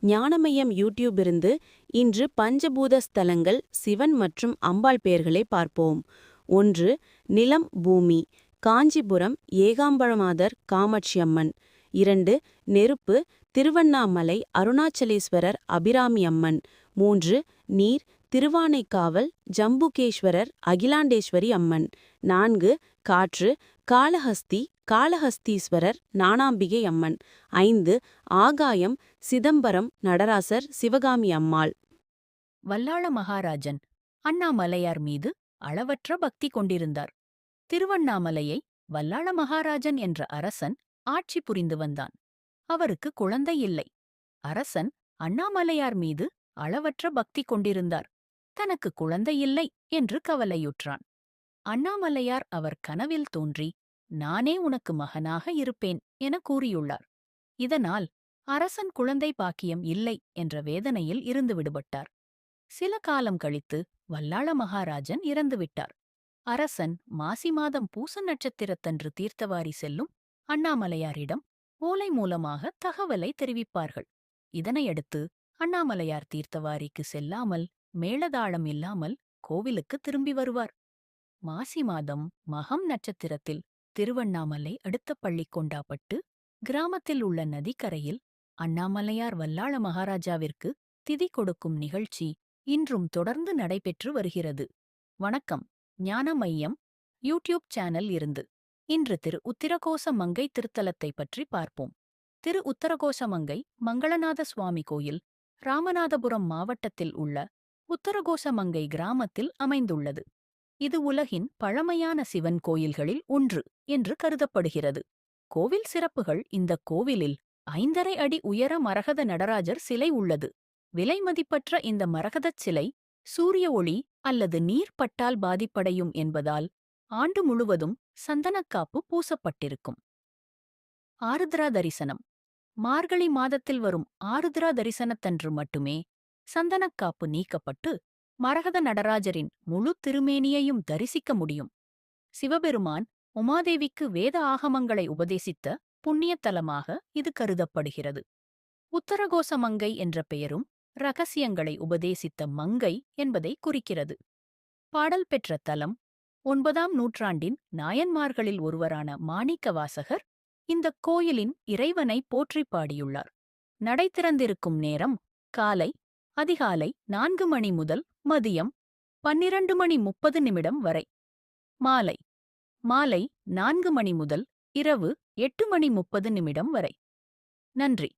ஞானமயம் YouTube இருந்து இன்று பஞ்சபூத ஸ்தலங்கள் சிவன் மற்றும் அம்பாள் பெயர்களை பார்ப்போம். 1. நிலம் பூமி காஞ்சிபுரம் ஏகாம்பரமாதர் காமாட்சி அம்மன். 2. நெருப்பு திருவண்ணாமலை அருணாச்சலேஸ்வரர் அபிராமி அம்மன். 3. நீர் திருவானைக்காவல் ஜம்புகேஸ்வரர் அகிலாண்டேஸ்வரி அம்மன். 4. காற்று காளஹஸ்தி காளஹஸ்தீஸ்வரர் ஞானாம்பிகை அம்மன். 5. ஆகாயம் சிதம்பரம் நடராசர் சிவகாமி அம்மாள். வல்லாள மகாராஜன் அண்ணாமலையார் மீது அளவற்ற பக்தி கொண்டிருந்தார். திருவண்ணாமலையை வல்லாள மகாராஜன் என்ற அரசன் ஆட்சி புரிந்து வந்தான். அவருக்கு குழந்தை இல்லை. அரசன் அண்ணாமலையார் மீது அளவற்ற பக்தி கொண்டிருந்தார். தனக்கு குழந்தை இல்லை என்று கவலையுற்றான். அண்ணாமலையார் அவர் கனவில் தோன்றி, நானே உனக்கு மகனாக இருப்பேன் என கூறியுள்ளார். இதனால் அரசன் குழந்தை பாக்கியம் இல்லை என்ற வேதனையில் இருந்து விடுபட்டார். சில காலம் கழித்து வல்லாள மகாராஜன் இறந்துவிட்டார். அரசன் மாசி மாதம் பூச நட்சத்திரத்தன்று தீர்த்தவாரி செல்லும் அண்ணாமலையாரிடம் ஓலை மூலமாக தகவலை தெரிவிப்பார்கள். இதனையடுத்து அண்ணாமலையார் தீர்த்தவாரிக்கு செல்லாமல் மேளதாளம் இல்லாமல் கோவிலுக்கு திரும்பி வருவார். மாசி மாதம் மகம் நட்சத்திரத்தில் திருவண்ணாமலை அடுத்த பள்ளி கொண்டாப்பட்டு கிராமத்தில் உள்ள நதிக்கரையில் அண்ணாமலையார் வல்லாள மகாராஜாவிற்கு திதி கொடுக்கும் நிகழ்ச்சி இன்றும் தொடர்ந்து நடைபெற்று வருகிறது. வணக்கம், ஞானமய்யம் யூடியூப் சேனல் இருந்து இன்று திரு உத்திரகோச மங்கை திருத்தலத்தை பற்றி பார்ப்போம். திரு உத்தரகோச மங்கை மங்களநாத சுவாமி கோயில் ராமநாதபுரம் மாவட்டத்தில் உள்ள உத்தரகோச மங்கை கிராமத்தில் அமைந்துள்ளது. இது உலகின் பழமையான சிவன் கோயில்களில் ஒன்று என்று கருதப்படுகிறது. கோவில் சிறப்புகள்: இந்த கோவிலில் 5½ அடி உயர மரகத நடராஜர் சிலை உள்ளது. விலைமதிப்பற்ற இந்த மரகதச் சிலை சூரிய ஒளி அல்லது நீர் பட்டால் பாதிப்படையும் என்பதால் ஆண்டு முழுவதும் சந்தனக்காப்பு பூசப்பட்டிருக்கும். ஆருத்ரா தரிசனம்: மார்கழி மாதத்தில் வரும் ஆருத்ரா தரிசனத்தன்று மட்டுமே சந்தனக்காப்பு நீக்கப்பட்டு மரகத நடராஜரின் முழு திருமேனியையும் தரிசிக்க முடியும். சிவபெருமான் உமாதேவிக்கு வேத ஆகமங்களை உபதேசித்த புண்ணியத்தலமாக இது கருதப்படுகிறது. உத்தரகோச மங்கை என்ற பெயரும் ரகசியங்களை உபதேசித்த மங்கை என்பதை குறிக்கிறது. பாடல் பெற்ற தலம்: 9ஆம் நூற்றாண்டின் நாயன்மார்களில் ஒருவரான மாணிக்கவாசகர் இந்தக் கோயிலின் இறைவனை போற்றிப் பாடியுள்ளார். நடை திறந்திருக்கும் நேரம் காலை அதிகாலை 4 மணி முதல் மதியம் 12:30 வரை. மாலை மாலை 4 மணி முதல் இரவு 8:30 வரை. நன்றி.